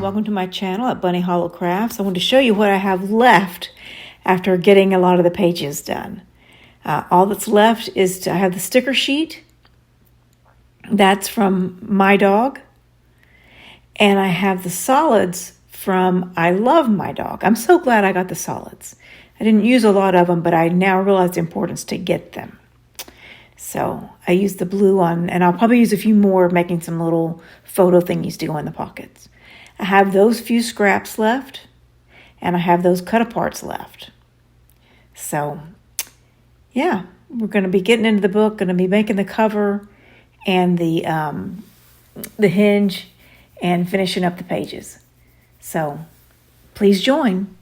welcome to my channel at Bunny Hollow Crafts. I want to show you what I have left after getting a lot of the pages done. All that's left is I have the sticker sheet. That's from My Dog. And I have the solids from I Love My Dog. I'm so glad I got the solids. I didn't use a lot of them, but I now realize the importance to get them. So I used the blue on, and I'll probably use a few more, making some little photo thingies to go in the pockets. I have those few scraps left, and I have those cut aparts left. So, yeah, we're going to be getting into the book, going to be making the cover and the hinge and finishing up the pages. So, please join.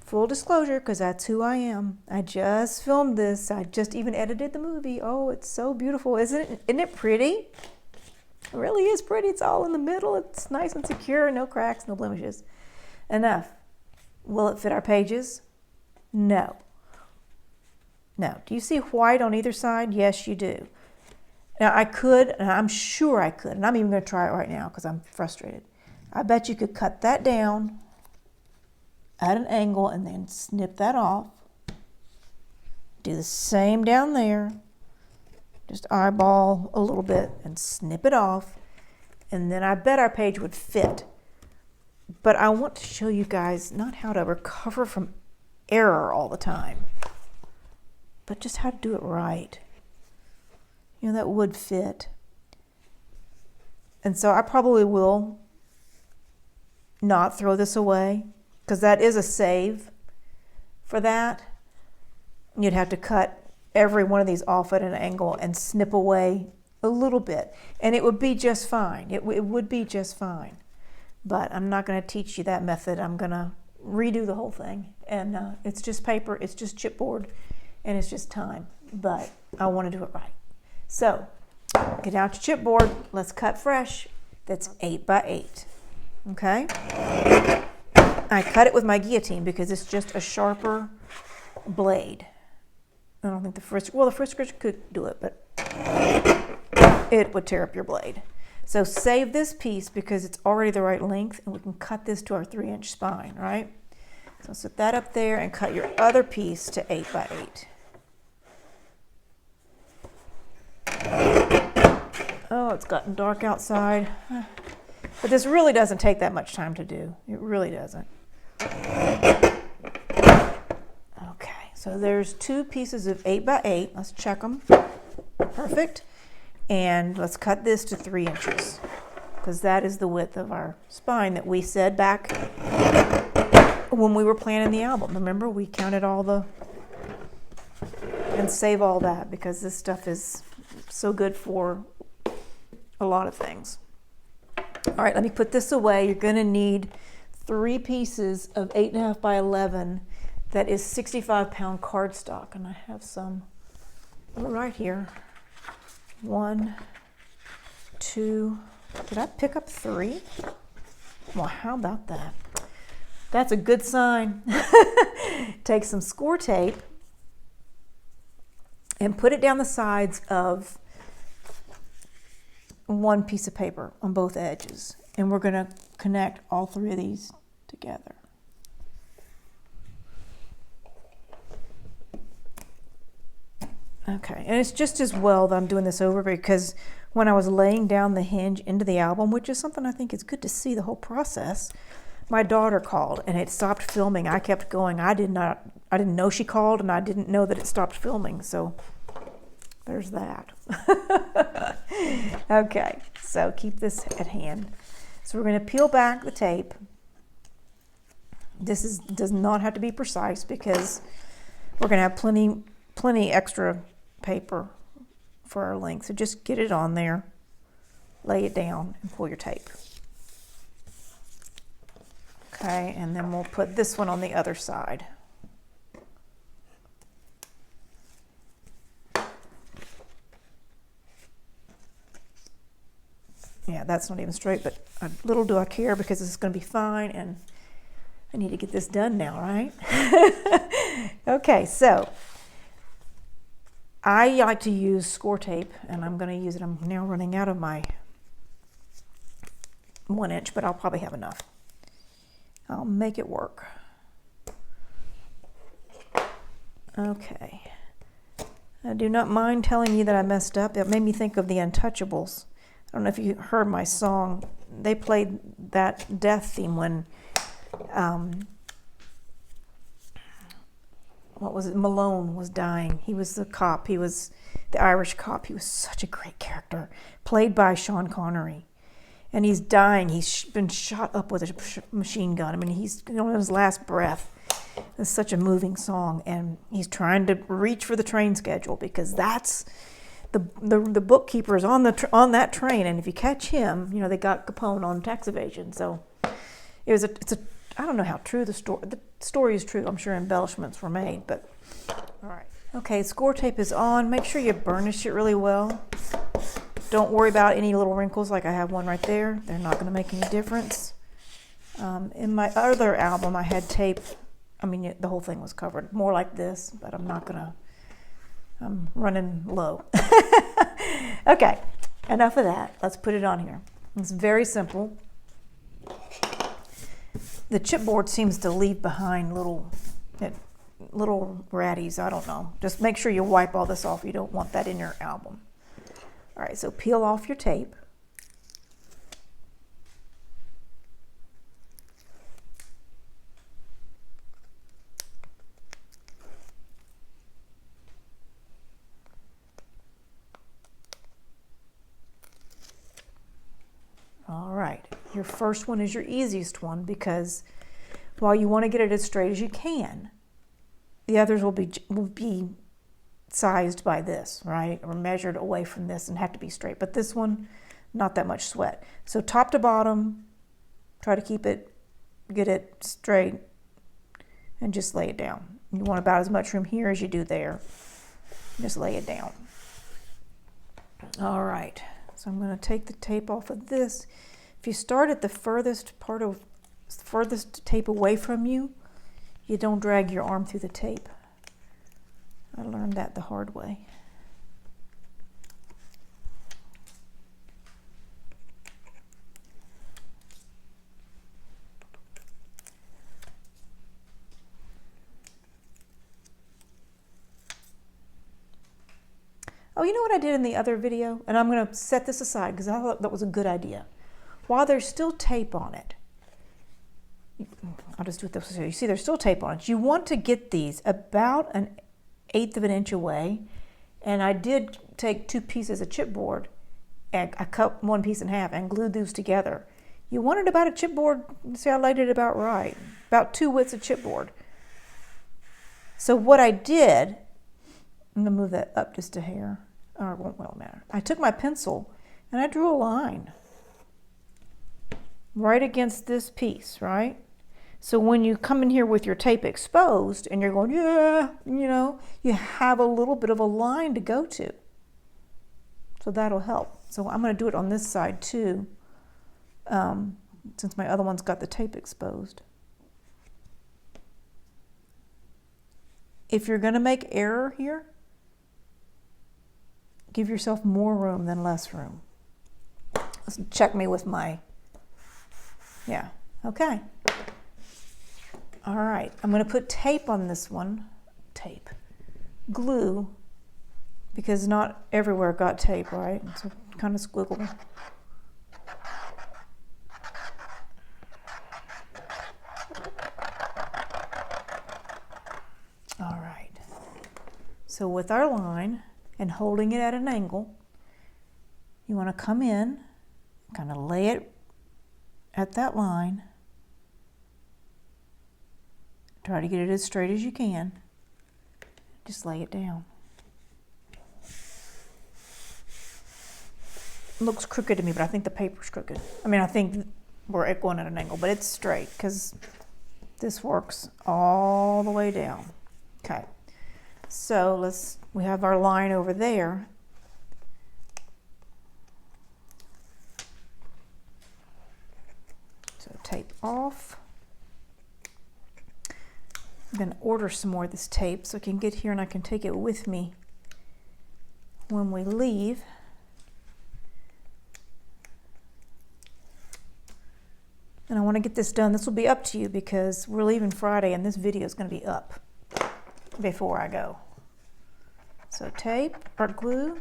Full disclosure, because that's who I am. I just filmed this. I just even edited the movie. Oh, it's so beautiful, isn't it? Isn't it pretty? It really is pretty. It's all in the middle. It's nice and secure. No cracks, no blemishes. Enough. Will it fit our pages? No. No. Do you see white on either side? Yes, you do. Now, I could, and I'm sure I could, and I'm even going to try it right now because I'm frustrated. I bet you could cut that down at an angle and then snip that off. Do the same down there. Just eyeball a little bit and snip it off. And then I bet our page would fit. But I want to show you guys not how to recover from error all the time, but just how to do it right. You know, that would fit. And so I probably will not throw this away, because that is a save for that. You'd have to cut every one of these off at an angle and snip away a little bit, and it would be just fine. It would be just fine. But I'm not going to teach you that method. I'm going to redo the whole thing, and it's just paper, it's just chipboard, and it's just time. But I want to do it right. So get out your chipboard. Let's cut fresh. That's 8 by 8. Okay. I cut it with my guillotine because it's just a sharper blade. I don't think the first scratch could do it, but it would tear up your blade. So save this piece because it's already the right length, and we can cut this to our 3-inch spine, right? So set that up there and cut your other piece to 8 by 8. Oh, it's gotten dark outside. But this really doesn't take that much time to do. It really doesn't. Okay, so there's 2 pieces of 8 by 8. Let's check them. Perfect. And let's cut this to 3 inches, because that is the width of our spine that we said back when we were planning the album. Remember, we counted all the, and save all that, because this stuff is so good for a lot of things. All right, let me put this away. You're going to need 3 pieces of 8.5 by 11. That is 65-pound cardstock, and I have some right here. 1, 2. Did I pick up 3? Well, how about that? That's a good sign. Take some score tape and put it down the sides of one piece of paper on both edges, and we're going to connect all 3 of these together. Okay, and it's just as well that I'm doing this over, because when I was laying down the hinge into the album, which is something I think is good to see the whole process, my daughter called and it stopped filming. I kept going. I didn't know she called, and I didn't know that it stopped filming, so there's that. Okay, so keep this at hand. So we're going to peel back the tape. This does not have to be precise, because we're going to have plenty extra paper for our length. So just get it on there, lay it down, and pull your tape. Okay, and then we'll put this one on the other side. Yeah, that's not even straight, but little do I care, because this is going to be fine, and I need to get this done now, right? Okay, so I like to use score tape, and I'm going to use it. I'm now running out of my 1 inch, but I'll probably have enough. I'll make it work. Okay. I do not mind telling you that I messed up. It made me think of the Untouchables. I don't know if you heard my song. They played that death theme when, what was it? Malone was dying. He was the cop. He was the Irish cop. He was such a great character, played by Sean Connery. And he's dying. He's been shot up with a machine gun. I mean, he's on his last breath. It's such a moving song, and he's trying to reach for the train schedule because that's the bookkeeper is on that train, and if you catch him, you know they got Capone on tax evasion. So it's a I don't know how true the story is true. I'm sure embellishments were made, but all right. Okay, score tape is on. Make sure you burnish it really well. Don't worry about any little wrinkles like I have one right there. They're not going to make any difference. In my other album, I had tape. I mean, the whole thing was covered, more like this, but I'm running low. Okay, enough of that. Let's put it on here. It's very simple. The chipboard seems to leave behind little ratties. I don't know. Just make sure you wipe all this off. You don't want that in your album. All right, so peel off your tape. All right, your first one is your easiest one because while you want to get it as straight as you can, the others will be sized by this, right? Or measured away from this and have to be straight. But this one, not that much sweat. So top to bottom, try to get it straight and just lay it down. You want about as much room here as you do there. Just lay it down. All right. So I'm going to take the tape off of this. If you start at the furthest tape away from you, you don't drag your arm through the tape. I learned that the hard way. Oh, you know what I did in the other video? And I'm going to set this aside because I thought that was a good idea. While there's still tape on it, I'll just do it this way. You see there's still tape on it. You want to get these about 1/8 of an inch away. And I did take 2 pieces of chipboard and I cut one piece in half and glued those together. You want it about a chipboard, see I laid it about right, about 2 widths of chipboard. So what I did, I'm going to move that up just a hair. Or it won't really matter. I took my pencil and I drew a line right against this piece, right? So when you come in here with your tape exposed and you're going, yeah, you know, you have a little bit of a line to go to. So that'll help. So I'm going to do it on this side too, since my other one's got the tape exposed. If you're going to make error here, give yourself more room than less room. Let's check me with my, yeah, okay. All right, I'm going to put tape on this one, glue, because not everywhere got tape, right? So kind of squiggle. All right, so with our line, and holding it at an angle, you want to come in, kind of lay it at that line. Try to get it as straight as you can. Just lay it down. It looks crooked to me, but I think the paper's crooked. I mean, I think we're going at an angle, but it's straight because this works all the way down. Okay. So we have our line over there. So tape off. I'm going to order some more of this tape so I can get here and I can take it with me when we leave. And I want to get this done. This will be up to you because we're leaving Friday and this video is going to be up before I go. So tape or glue.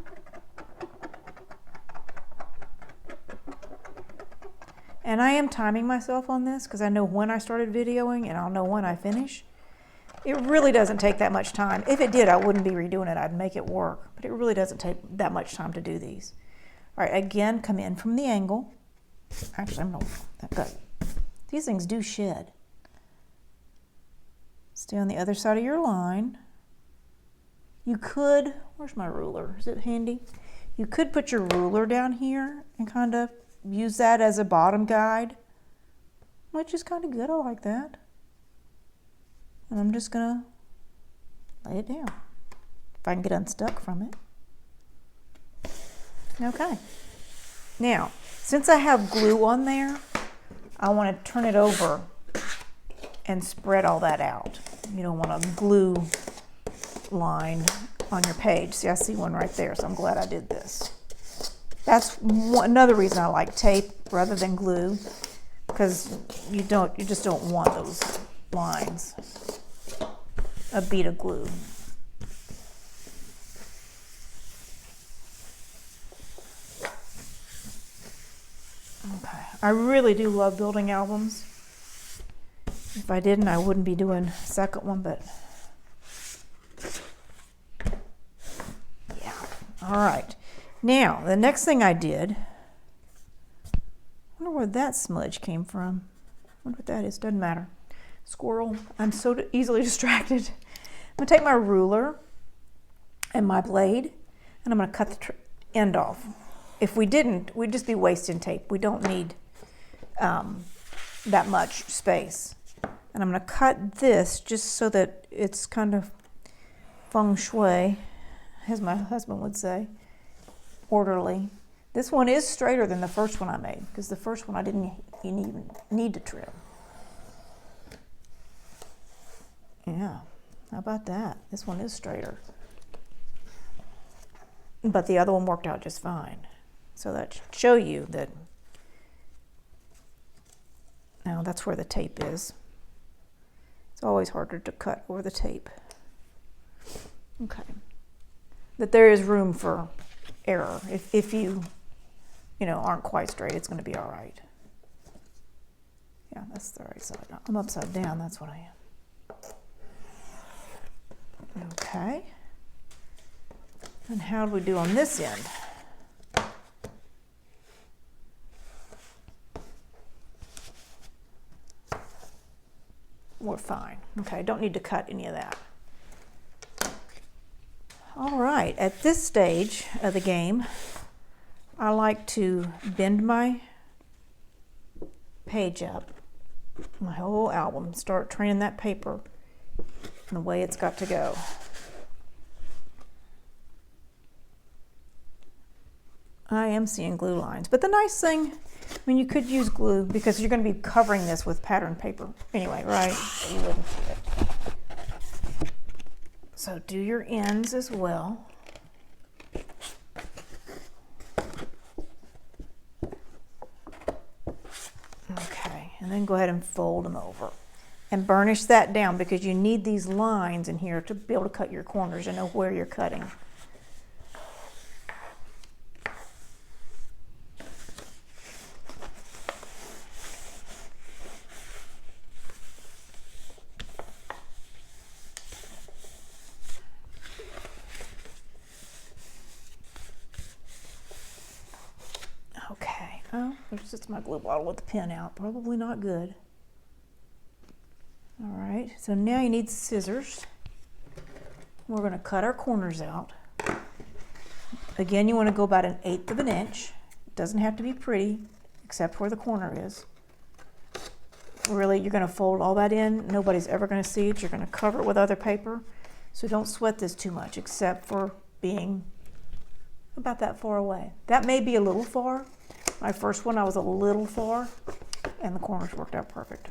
And I am timing myself on this because I know when I started videoing and I'll know when I finish. It really doesn't take that much time. If it did, I wouldn't be redoing it. I'd make it work. But it really doesn't take that much time to do these. All right, again, come in from the angle. Actually, I'm not. These things do shed. Stay on the other side of your line. You could, where's my ruler? Is it handy? You could put your ruler down here and kind of use that as a bottom guide, which is kind of good. I like that. And I'm just gonna lay it down if I can get unstuck from it. Okay. Now, since I have glue on there, I want to turn it over and spread all that out. You don't want a glue line on your page. See, I see one right there, so I'm glad I did this. That's another reason I like tape rather than glue, because you just don't want those lines. A bead of glue. Okay, I really do love building albums. If I didn't, I wouldn't be doing a second one, but yeah. All right. Now, the next thing I did, I wonder where that smudge came from. I wonder what that is. Doesn't matter. Squirrel. I'm so easily distracted. I'm going to take my ruler and my blade, and I'm going to cut the end off. If we didn't, we'd just be wasting tape. We don't need that much space. And I'm going to cut this just so that it's kind of feng shui, as my husband would say, orderly. This one is straighter than the first one I made, because the first one I didn't even need to trim. Yeah, how about that? This one is straighter. But the other one worked out just fine. So that should show you that now that's where the tape is. It's always harder to cut over the tape. Okay. That there is room for error. If you aren't quite straight, it's going to be all right. Yeah, that's the right side. I'm upside down, that's what I am. Okay. And how do we do on this end? We're fine. Okay, don't need to cut any of that. All right, at this stage of the game, I like to bend my page up, my whole album, start training that paper in the way it's got to go. I am seeing glue lines, but the nice thing, you could use glue because you're going to be covering this with pattern paper anyway, right? So you wouldn't see it. So do your ends as well. Okay, and then go ahead and fold them over. And burnish that down because you need these lines in here to be able to cut your corners and know where you're cutting. Okay, oh, there's just my glue bottle with the pin out. Probably not good. All right, so now you need scissors. We're going to cut our corners out. Again, you want to go about 1/8 of an inch. It doesn't have to be pretty, except where the corner is. Really, you're going to fold all that in. Nobody's ever going to see it. You're going to cover it with other paper. So don't sweat this too much, except for being about that far away. That may be a little far. My first one, I was a little far, and the corners worked out perfect.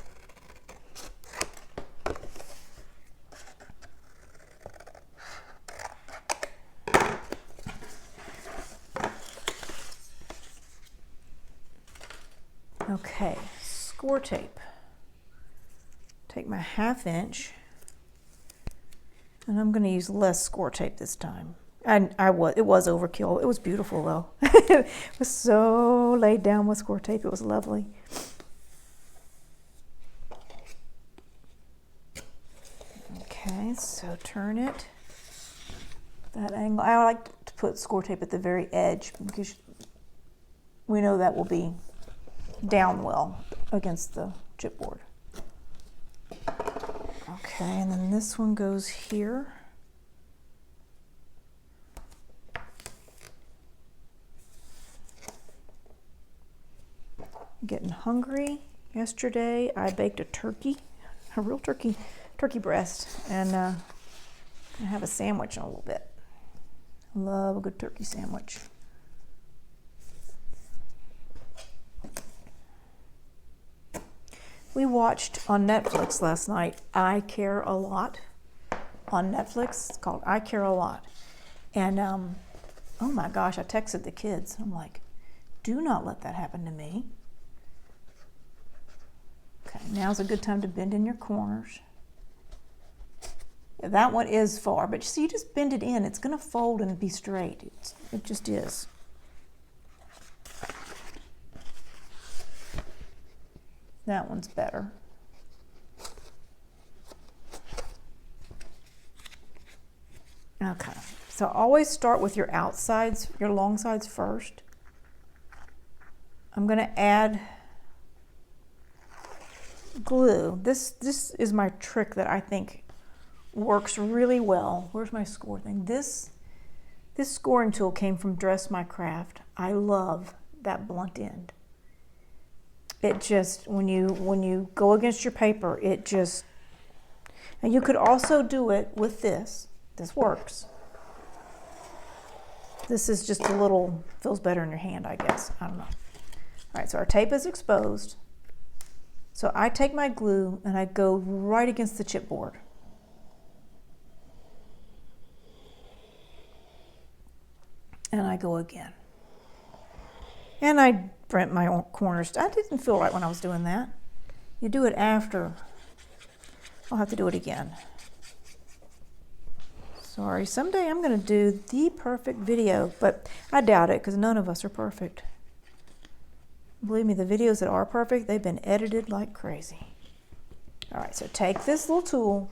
Okay, score tape. Take my 1/2 inch, and I'm going to use less score tape this time. It was overkill. It was beautiful though. It was so laid down with score tape. It was lovely. Okay, so turn it that angle. I like to put score tape at the very edge because we know that will be down well against the chipboard. Okay, and then this one goes here. Getting hungry. Yesterday I baked a turkey, a real turkey breast, and I have a sandwich in a little bit. Love a good turkey sandwich. We watched on Netflix last night, I Care a Lot on Netflix. It's called I Care a Lot. And oh my gosh, I texted the kids. I'm like, do not let that happen to me. Okay, now's a good time to bend in your corners. Yeah, that one is far, but you see, you just bend it in. It's going to fold and be straight. It just is. That one's better. Okay, so always start with your outsides, your long sides first. I'm going to add glue. This is my trick that I think works really well. Where's my score thing? This scoring tool came from Dress My Craft. I love that blunt end. It just, when you go against your paper, it just, and you could also do it with this. This works. This is just a little, feels better in your hand, I guess. I don't know. All right, so our tape is exposed. So I take my glue and I go right against the chipboard. And I go again. And I print my own corners. I didn't feel right when I was doing that. You do it after. I'll have to do it again. Sorry, someday I'm going to do the perfect video, but I doubt it because none of us are perfect. Believe me, the videos that are perfect, they've been edited like crazy. All right, so take this little tool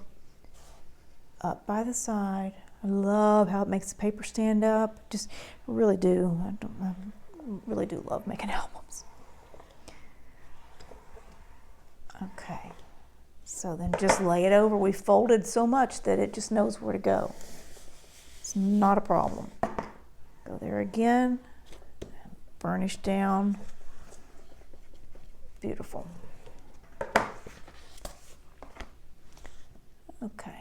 up by the side. I love how it makes the paper stand up. Just really do. I really do love making albums. Okay, so then just lay it over. We folded so much that it just knows where to go. It's not a problem. Go there again, burnish down. Beautiful. Okay.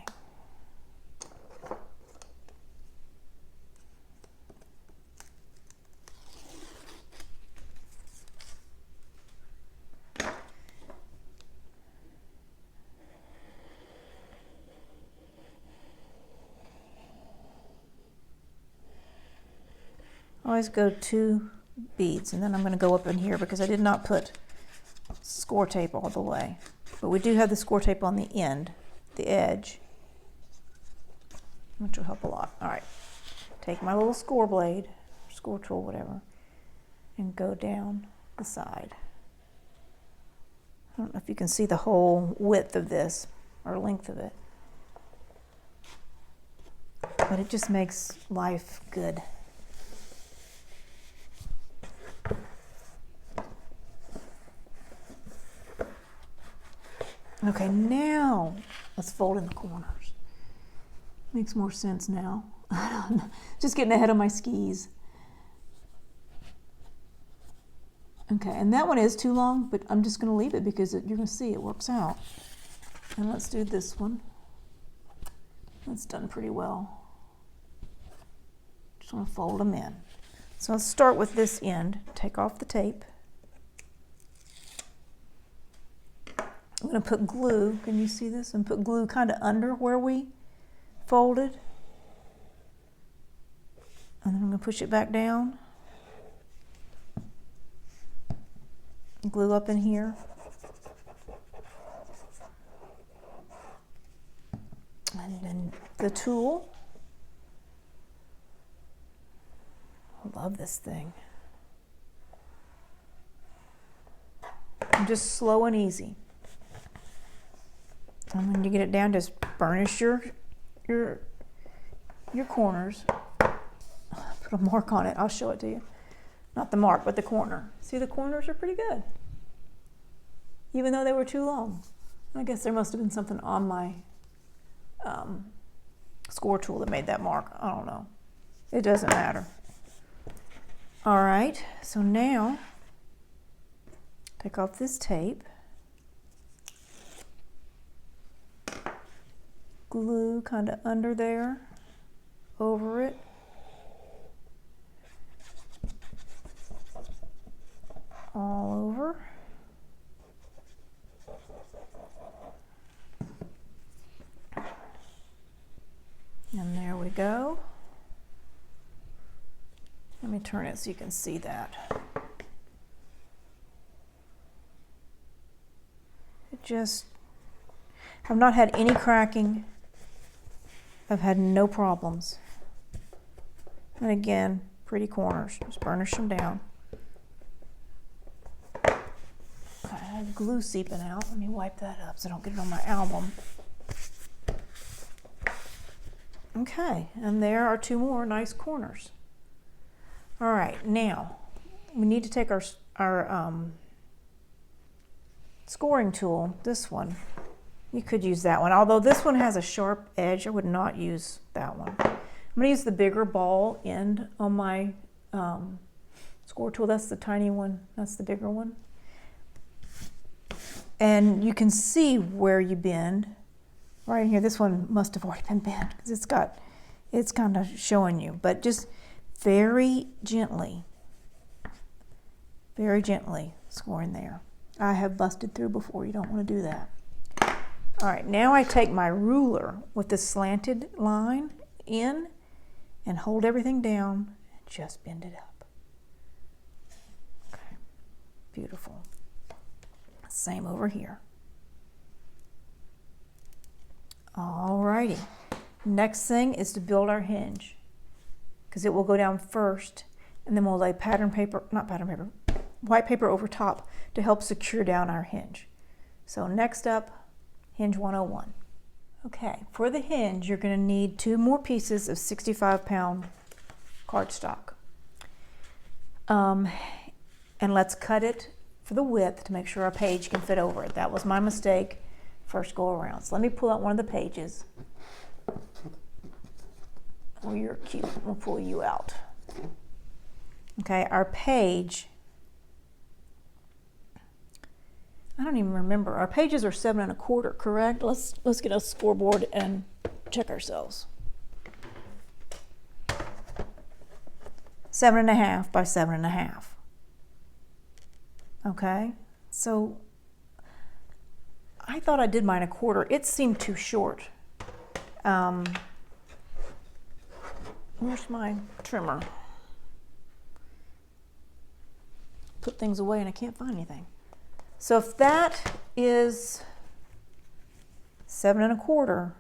Always go 2 beads, and then I'm going to go up in here because I did not put score tape all the way, but we do have the score tape on the end, the edge, which will help a lot. All right, take my little score blade, score tool, whatever, and go down the side. I don't know if you can see the whole width of this or length of it, but it just makes life good. Okay, now let's fold in the corners. Makes more sense now. Just getting ahead of my skis. Okay, and that one is too long, but I'm just going to leave it because you're going to see it works out. And let's do this one. That's done pretty well. Just want to fold them in. So let's start with this end. Take off the tape. I'm going to put glue, can you see this? And put glue kind of under where we folded. And then I'm going to push it back down. Glue up in here. the tool. I love this thing. Just slow and easy. And when you get it down, just burnish your corners. Put a mark on it. I'll show it to you. Not the mark, but the corner. See, the corners are pretty good, even though they were too long. I guess there must have been something on my score tool that made that mark. I don't know. It doesn't matter. All right, so now take off this tape. Glue kind of under there, over it. All over. And there we go. Let me turn it so you can see that. I've not had any cracking. I've had no problems. And again, pretty corners. Just burnish them down. I have glue seeping out. Let me wipe that up so I don't get it on my album. Okay, and there are two more nice corners. All right, now we need to take our scoring tool, this one. You could use that one, although this one has a sharp edge. I would not use that one. I'm going to use the bigger ball end on my score tool. That's the tiny one. That's the bigger one. And you can see where you bend. Right here, this one must have already been bent because it's kind of showing you, but just very gently scoring there. I have busted through before. You don't want to do that. All right, now I take my ruler with the slanted line in and hold everything down and just bend it up. Okay, beautiful. Same over here. Alrighty, next thing is to build our hinge because it will go down first and then we'll lay white paper over top to help secure down our hinge. So next up, hinge 101. Okay, for the hinge, you're going to need 2 more pieces of 65-pound cardstock. And let's cut it for the width to make sure our page can fit over it. That was my mistake first go around. So let me pull out one of the pages. Oh, you're cute. We'll pull you out. Okay, our page, I don't even remember. Our pages are 7 1/4, correct? Let's get a scoreboard and check ourselves. 7 1/2 by 7 1/2. Okay, so I thought I did mine 1/4. It seemed too short. Where's my trimmer? Put things away and I can't find anything. So if that is 7 1/4,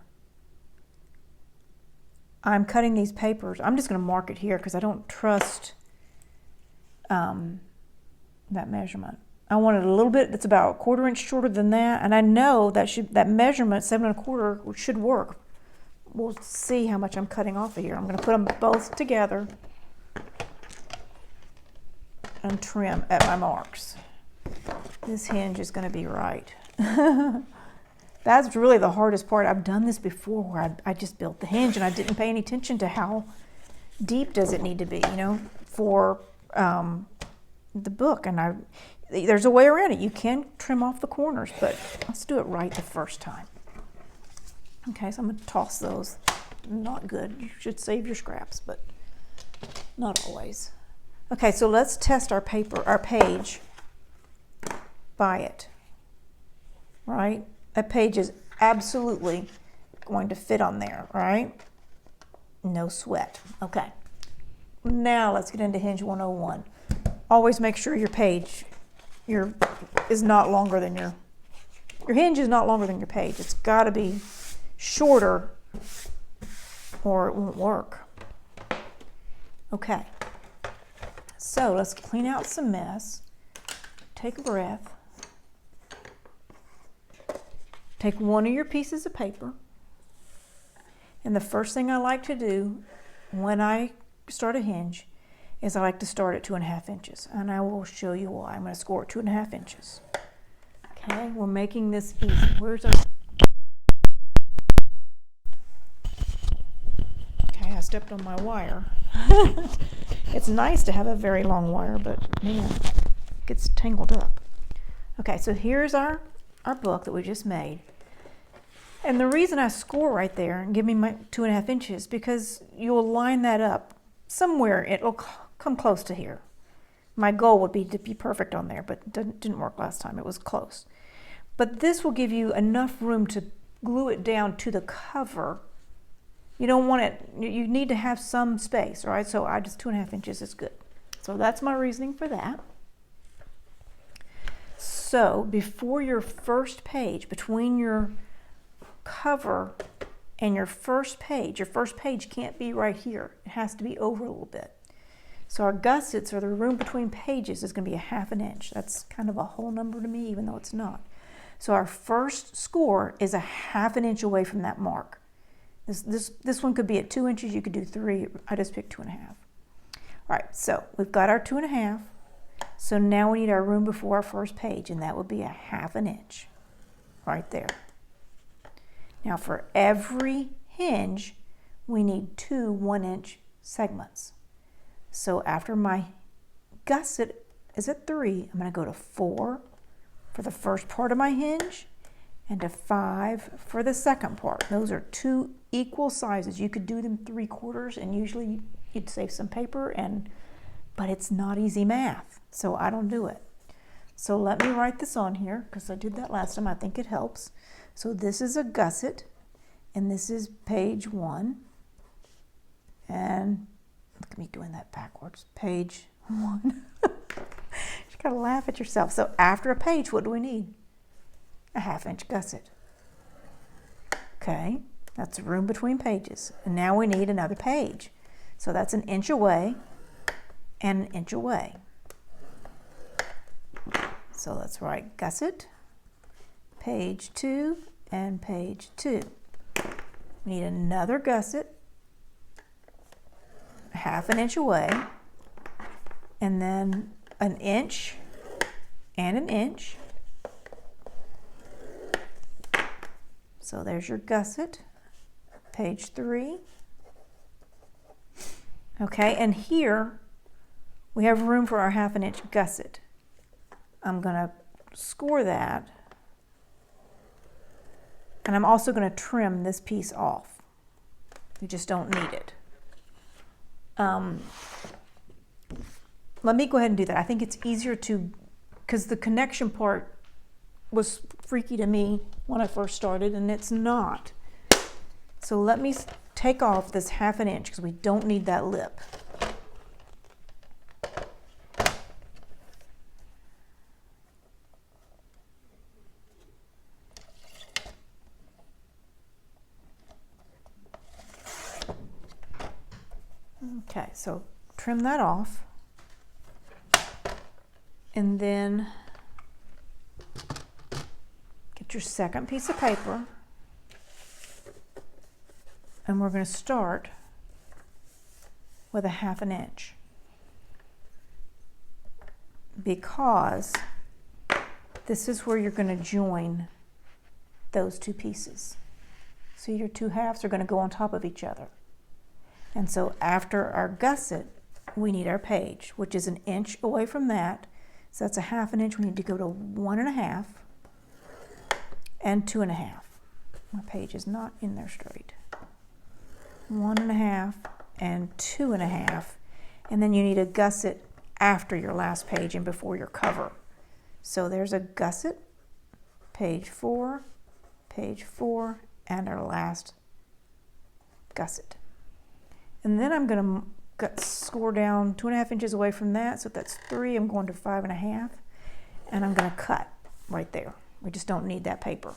I'm cutting these papers. I'm just going to mark it here because I don't trust that measurement. I want it a little bit, it's about 1/4 inch shorter than that, and I know that measurement, 7 1/4, should work. We'll see how much I'm cutting off of here. I'm going to put them both together and trim at my marks. This hinge is going to be right. That's really the hardest part. I've done this before where I just built the hinge and I didn't pay any attention to how deep does it need to be, you know, for the book. And there's a way around it. You can trim off the corners, but let's do it right the first time. Okay, so I'm going to toss those. Not good. You should save your scraps, but not always. Okay, so let's test our page by it, right? That page is absolutely going to fit on there, right? No sweat. Okay, now let's get into hinge 101. Always make sure your page is not longer than your hinge is not longer than your page. It's got to be shorter or it won't work. Okay, so let's clean out some mess. Take a breath. Take one of your pieces of paper. And the first thing I like to do when I start a hinge is I like to start at 2.5 inches. And I will show you why. I'm going to score at 2.5 inches. Okay, we're making this easy. Where's our... Okay, I stepped on my wire. It's nice to have a very long wire, but man, it gets tangled up. Okay, so here's our book that we just made. And the reason I score right there and give me my 2.5 inches, because you'll line that up somewhere, it'll come close to here. My goal would be to be perfect on there, but it didn't work last time, it was close. But this will give you enough room to glue it down to the cover. You don't want it, you need to have some space, all right? So I just 2.5 inches is good. So that's my reasoning for that. So before your first page, between your cover and your first page can't be right here. It has to be over a little bit. So our gussets, or the room between pages, is going to be 1/2 inch. That's kind of a whole number to me, even though it's not. So our first score is 1/2 inch away from that mark. This one could be at 2 inches. You could do 3. I just picked 2.5. All right, so we've got our 2.5. So now we need our room before our first page, and that would be 1/2 inch right there. Now for every hinge, we need 2 1-inch segments. So after my gusset is at 3, I'm going to go to 4 for the first part of my hinge and to 5 for the second part. Those are 2 equal sizes. You could do them 3/4, and usually you'd save some paper, but it's not easy math, so I don't do it. So let me write this on here, because I did that last time. I think it helps. So this is a gusset, and this is page 1. And look at me doing that backwards. Page 1. You gotta laugh at yourself. So after a page, what do we need? 1/2 inch gusset. Okay, that's the room between pages. And now we need another page. So that's 1 inch away and 1 inch away. So let's write gusset, page 2, and page 2. We need another gusset, 1/2 inch away, and then 1 inch and 1 inch. So there's your gusset, page 3. Okay, and here we have room for our 1/2 inch gusset. I'm going to score that, and I'm also going to trim this piece off. You just don't need it. Let me go ahead and do that. I think it's easier to, because the connection part was freaky to me when I first started, and it's not. So let me take off this 1/2 inch, because we don't need that lip. Okay, so trim that off, and then get your second piece of paper, and we're going to start with 1/2 inch, because this is where you're going to join those 2 pieces. So your 2 halves are going to go on top of each other. And so after our gusset, we need our page, which is 1 inch away from that. So that's 1/2 inch. We need to go to 1.5 and 2.5. My page is not in there straight. 1.5 and 2.5. And then you need a gusset after your last page and before your cover. So there's a gusset, page 4, and our last gusset. And then I'm going to score down 2.5 inches away from that. So if that's 3, I'm going to 5.5. And I'm going to cut right there. We just don't need that paper.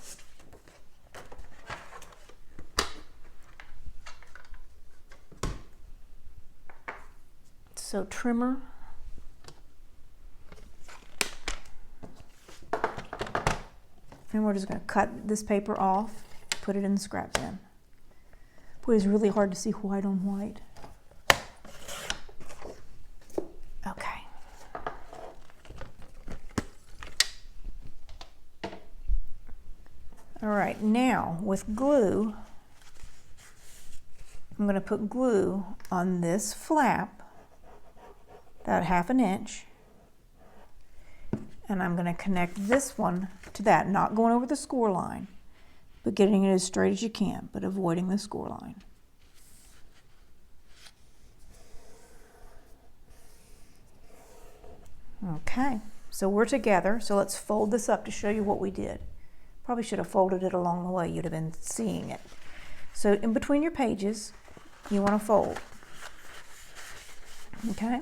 So trimmer. And we're just going to cut this paper off, put it in the scrap bin. Boy, it's really hard to see white on white. Okay. All right, now with glue, I'm going to put glue on this flap, about 1/2 inch, and I'm going to connect this one to that, not going over the score line, but getting it as straight as you can, but avoiding the score line. Okay, so we're together, so let's fold this up to show you what we did. Probably should have folded it along the way, you'd have been seeing it. So in between your pages, you want to fold. Okay?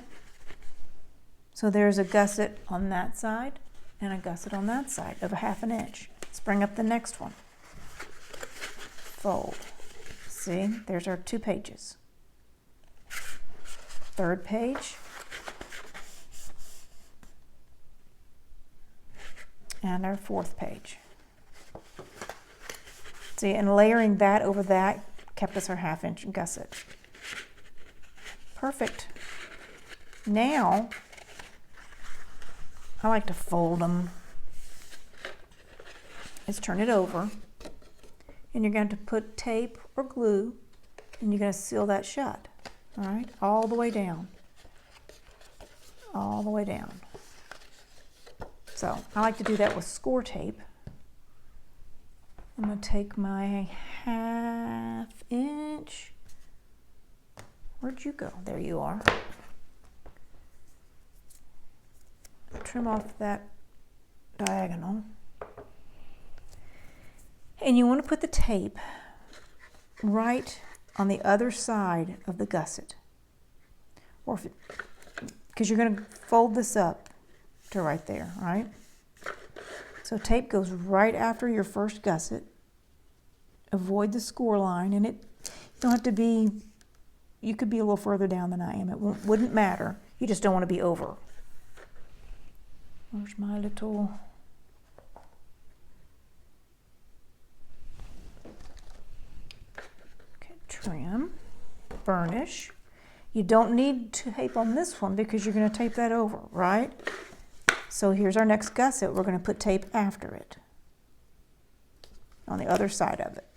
So there's a gusset on that side and a gusset on that side of 1/2 inch. Let's bring up the next one. Fold. See, there's our 2 pages. 3rd page. And our 4th page. See, and layering that over that kept us our 1/2 inch gusset. Perfect. Now, I like to fold them. Let's turn it over. And you're going to put tape or glue, and you're going to seal that shut. All right, all the way down. All the way down. So I like to do that with score tape. I'm going to take my 1/2 inch. Where'd you go? There you are. Trim off that diagonal. And you want to put the tape right on the other side of the gusset. Or because you're going to fold this up to right there, right? So tape goes right after your first gusset. Avoid the score line, and it don't have to be, you could be a little further down than I am. It wouldn't matter. You just don't want to be over. Where's my little... Okay, trim, burnish. You don't need to tape on this one because you're going to tape that over, right? So here's our next gusset. We're going to put tape after it on the other side of it.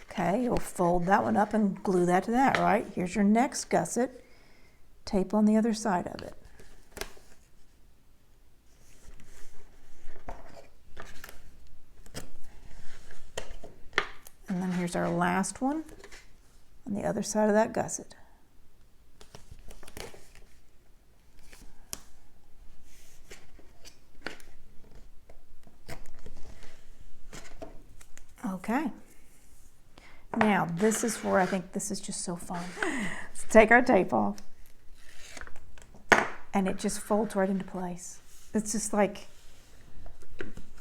Okay, you'll fold that one up and glue that to that, right? Here's your next gusset. Tape on the other side of it. And then here's our last one on the other side of that gusset. Okay. Now, this is where I think this is just so fun. Let's take our tape off. And it just folds right into place. It's just like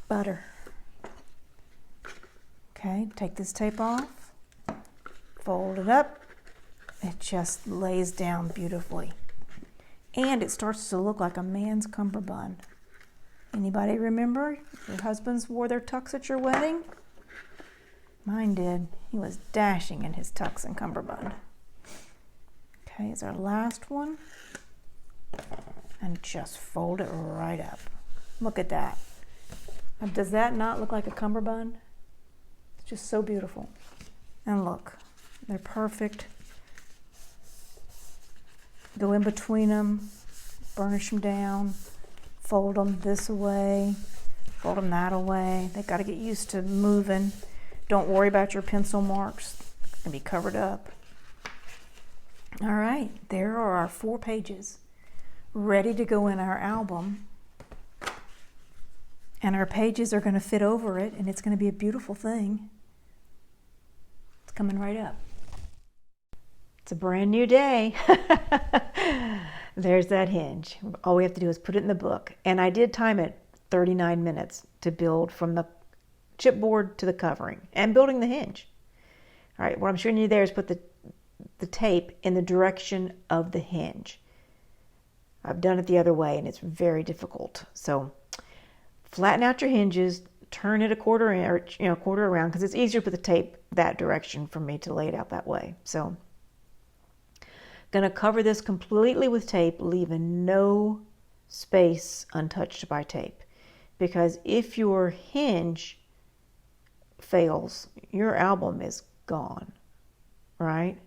butter. Okay, take this tape off. Fold it up. It just lays down beautifully. And it starts to look like a man's cummerbund. Anybody remember your husbands wore their tux at your wedding? Mine did. He was dashing in his tux and cummerbund. Okay, it's our last one. And just fold it right up. Look at that. Now, does that not look like a cummerbund? It's just so beautiful. And look, they're perfect. Go in between them, burnish them down, fold them this away, fold them that away. They've got to get used to moving. Don't worry about your pencil marks. It's going to be covered up. All right, there are our 4 pages ready to go in our album. And our pages are going to fit over it, and it's going to be a beautiful thing. It's coming right up. It's a brand new day. There's that hinge. All we have to do is put it in the book. And I did time it 39 minutes to build from the chipboard to the covering and building the hinge. All right, what I'm showing you there is put the tape in the direction of the hinge. I've done it the other way and it's very difficult. So flatten out your hinges, turn it a quarter around, because it's easier to put the tape that direction for me to lay it out that way. So going to cover this completely with tape, leaving no space untouched by tape, because if your hinge fails, your album is gone, right?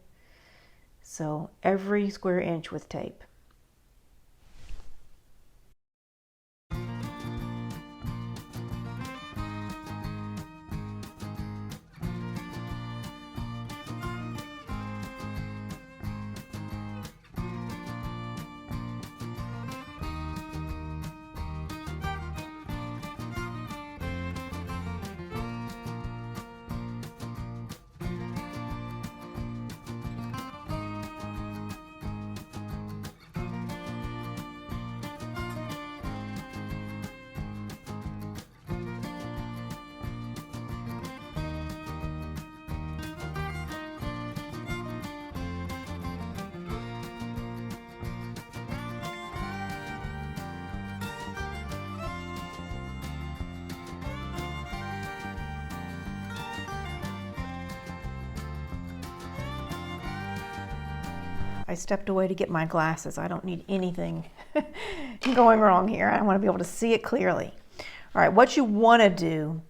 So every square inch with tape. I stepped away to get my glasses. I don't need anything going wrong here. I want to be able to see it clearly. All right, what you want to do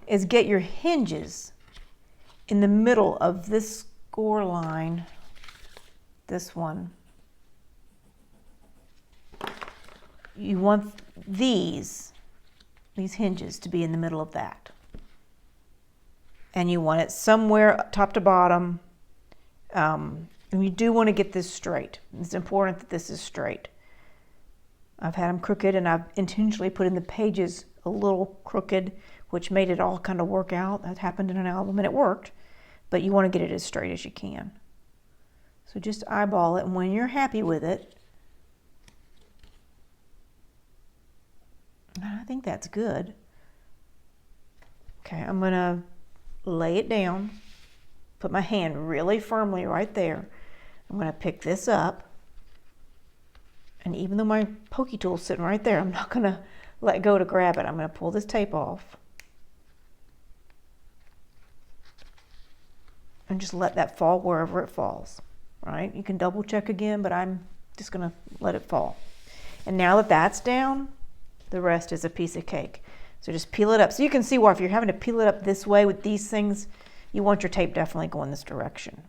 is get your hinges in the middle of this score line, this one. You want these hinges to be in the middle of that. And you want it somewhere top to bottom. And you do want to get this straight. It's important that this is straight. I've had them crooked, and I've intentionally put in the pages a little crooked, which made it all kind of work out. That happened in an album, and it worked. But you want to get it as straight as you can. So just eyeball it, and when you're happy with it, I think that's good. Okay, I'm going to lay it down, put my hand really firmly right there. I'm going to pick this up, and even though my pokey tool's sitting right there, I'm not going to let go to grab it. I'm going to pull this tape off and just let that fall wherever it falls, right? You can double check again, but I'm just going to let it fall. And now that that's down, the rest is a piece of cake. So just peel it up. So you can see why if you're having to peel it up this way with these things, you want your tape definitely going this direction.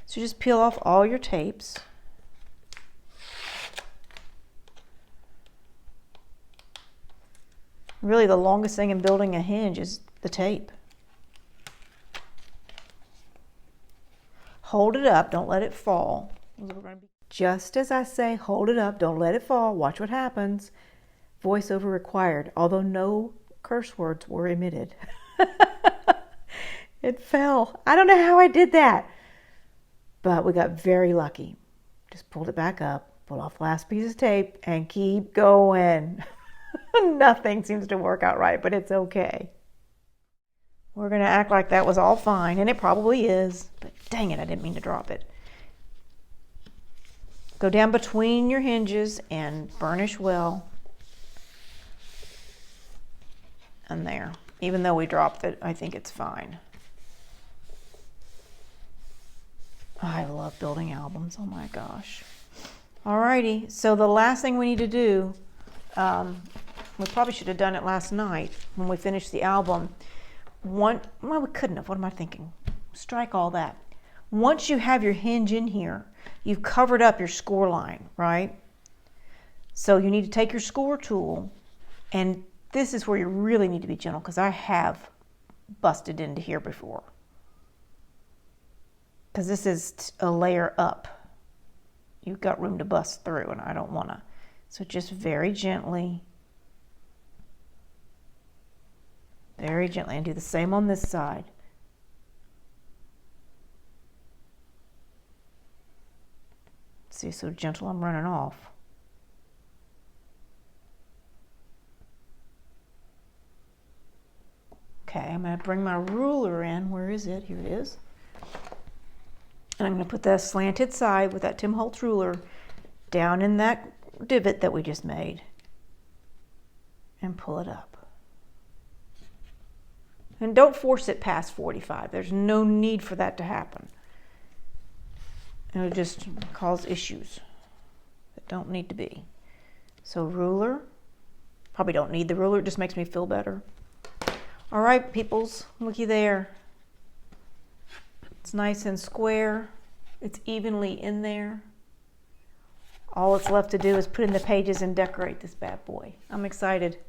So just peel off all your tapes. Really, the longest thing in building a hinge is the tape. Hold it up, don't let it fall. Just as I say, hold it up, don't let it fall. Watch what happens. Voiceover required, although no curse words were emitted. It fell. I don't know how I did that. But we got very lucky. Just pulled it back up, pull off the last piece of tape, and keep going. Nothing seems to work out right, but it's okay. We're going to act like that was all fine, and it probably is. But dang it, I didn't mean to drop it. Go down between your hinges and burnish well. And there. Even though we dropped it, I think it's fine. I love building albums. Oh my gosh. Alrighty, so the last thing we need to do, we probably should have done it last night when we finished the album. Well, we couldn't have. What am I thinking? Strike all that. Once you have your hinge in here, you've covered up your score line, right? So you need to take your score tool, and this is where you really need to be gentle, because I have busted into here before. Because this is a layer up. You've got room to bust through, and I don't want to. So just very gently, and do the same on this side. See, so gentle I'm running off. Okay, I'm going going to bring my ruler in. Where is it? Here it is. And I'm going to put that slanted side with that Tim Holtz ruler down in that divot that we just made and pull it up. And don't force it past 45. There's no need for that to happen. It'll just cause issues that don't need to be. So ruler, probably don't need the ruler, it just makes me feel better. All right, peoples, looky there. It's nice and square. It's evenly in there. All it's left to do is put in the pages and decorate this bad boy. I'm excited.